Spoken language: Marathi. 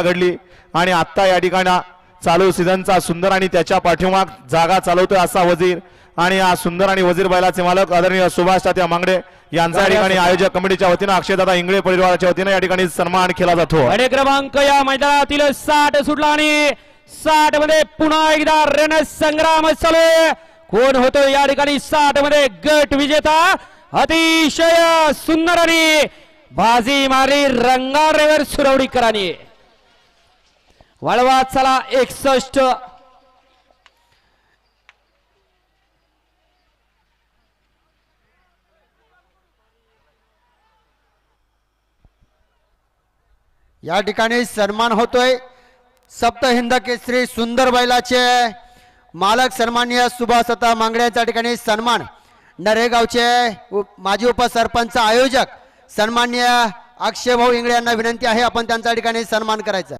घडली आणि आता या ठिकाणी चालू सीझनचा सुंदर आणि त्याच्या पाठीमाग जागा चालवतोय असा वजीर आणि हा सुंदर आणि वजीर बैलाचे मालक आदरणीय सुभाष तात्या मांगडे यांचा या ठिकाणी आयोजक कमिटीच्या वतीने अक्षयदादा इंगळे परिवाराच्या वतीने या ठिकाणी सन्मान केला जातो। आणि क्रमांक या मैदानातील 60 सुटला आणि 60 मध्ये पुन्हा एकदा रणसंग्राम चालू आहे। कोण होतो या ठिकाणी 60 मध्ये गट विजेता अतिशय सुंदर आणि बाजी मारली रंगारेवर सुरवडीकरांनी। वळवा चला 61 या ठिकाणी सन्मान होतोय सप्त हिंद केसरी सुंदर बैलाचे मालक सन्माननीय सुभाषता मांगड्यांच्या ठिकाणी सन्मान नरेगावचे माजी उपसरपंच आयोजक सन्माननीय अक्षय भाऊ इंगळे यांना विनंती आहे आपण त्यांच्या ठिकाणी सन्मान करायचा।